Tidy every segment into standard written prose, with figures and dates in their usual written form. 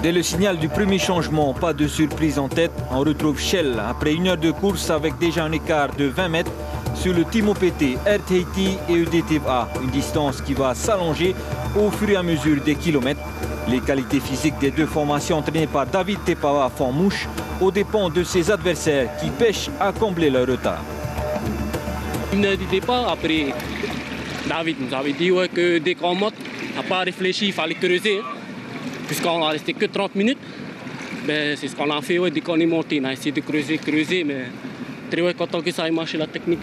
Dès le signal du premier changement, pas de surprise en tête, on retrouve Shell après 1 heure de course avec déjà un écart de 20 mètres sur le team OPT, Air Tahiti et EDTVA, une distance qui va s'allonger au fur et à mesure des kilomètres. Les qualités physiques des deux formations entraînées par David Tepawa font mouche aux dépens de ses adversaires qui pêchent à combler leur retard. 1 heure du départ, après David nous avait dit que dès qu'on monte, on n'a pas réfléchi, il fallait creuser. Puisqu'on n'a resté que 30 minutes, ben, c'est ce qu'on a fait dès qu'on est monté. On a essayé de creuser, mais très content que ça ait marché la technique.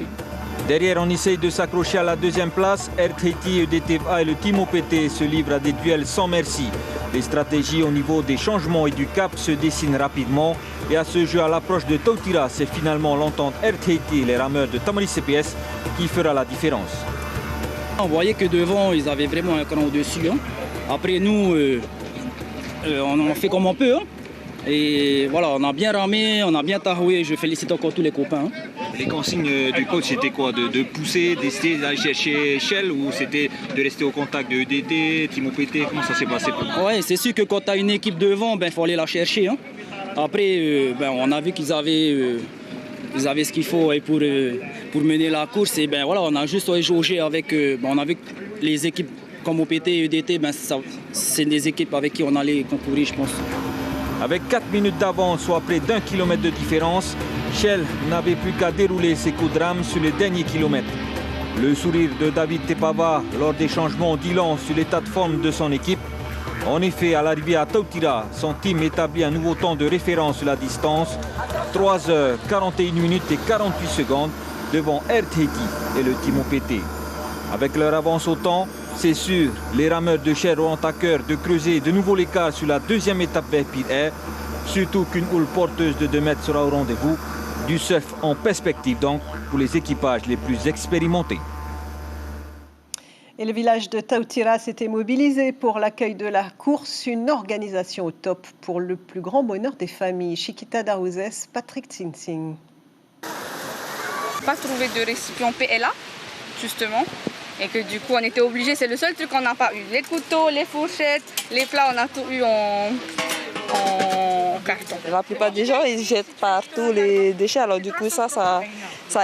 Derrière, on essaye de s'accrocher à la deuxième place. Air Tahiti, EDTVA et le team OPT se livrent à des duels sans merci. Les stratégies au niveau des changements et du cap se dessinent rapidement. Et à ce jeu, à l'approche de Tautira, c'est finalement l'entente Air Tahiti et les rameurs de Tamari CPS qui fera la différence. On voyait que devant, ils avaient vraiment un cran au-dessus. Après, nous, on en fait comme on peut. Et voilà, on a bien ramé, on a bien taroué. Je félicite encore tous les copains. Les consignes du coach, c'était quoi? De pousser, d'essayer d'aller chercher Shell, ou c'était de rester au contact de EDT, Team OPT? Comment ça s'est passé? Oui, c'est sûr que quand tu as une équipe devant, il faut aller la chercher. Après, on a vu qu'ils avaient ce qu'il faut pour mener la course. Et voilà, on a juste jaugé avec. On a vu que les équipes comme OPT et EDT, c'est des équipes avec qui on allait concourir, je pense. Avec 4 minutes d'avance, soit près d'1 kilomètre de différence, Shell n'avait plus qu'à dérouler ses coups de rame sur les derniers kilomètres. Le sourire de David Tepawa lors des changements dit long sur l'état de forme de son équipe. En effet, à l'arrivée à Tautira, son team établit un nouveau temps de référence sur la distance, 3 heures 41 minutes et 48 secondes devant Air Tahiti et le team OPT. Avec leur avance au temps, c'est sûr, les rameurs de Shell auront à cœur de creuser de nouveau l'écart sur la deuxième étape vers Pire Air, surtout qu'une houle porteuse de 2 mètres sera au rendez-vous. Du surf en perspective donc pour les équipages les plus expérimentés. Et le village de Tautira s'était mobilisé pour l'accueil de la course, une organisation au top pour le plus grand bonheur des familles. Chiquita Daouzès, Patrick Tsinsing. Pas trouvé de récipient PLA, justement. Et que du coup, on était obligés, c'est le seul truc qu'on n'a pas eu. Les couteaux, les fourchettes, les plats, on a tout eu en carton. La plupart des gens, ils jettent partout les déchets. Alors du coup, ça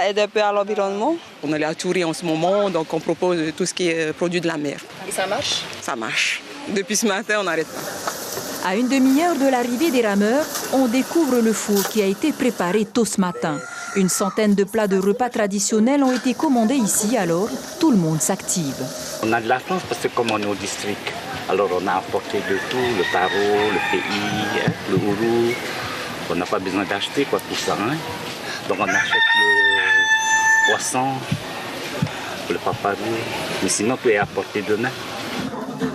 aide un peu à l'environnement. On est à Toury en ce moment, donc on propose tout ce qui est produit de la mer. Et ça marche? Ça marche. Depuis ce matin, on n'arrête pas. À une demi-heure de l'arrivée des rameurs, on découvre le four qui a été préparé tôt ce matin. Une centaine de plats de repas traditionnels ont été commandés ici, alors tout le monde s'active. On a de la chance parce que comme on est au district, alors on a apporté de tout, le taro, le pays, le ourou. On n'a pas besoin d'acheter quoi tout ça. Donc on achète le poisson, le paparou, mais sinon tout est apporté de main.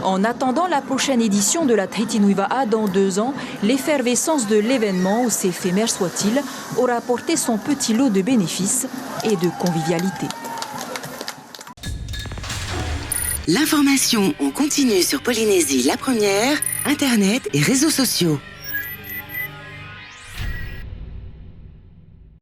En attendant la prochaine édition de la Tahiti Nui Va'a dans 2 ans, l'effervescence de l'événement, aussi éphémère soit-il, aura apporté son petit lot de bénéfices et de convivialité. L'information en continu sur Polynésie la première, Internet et réseaux sociaux.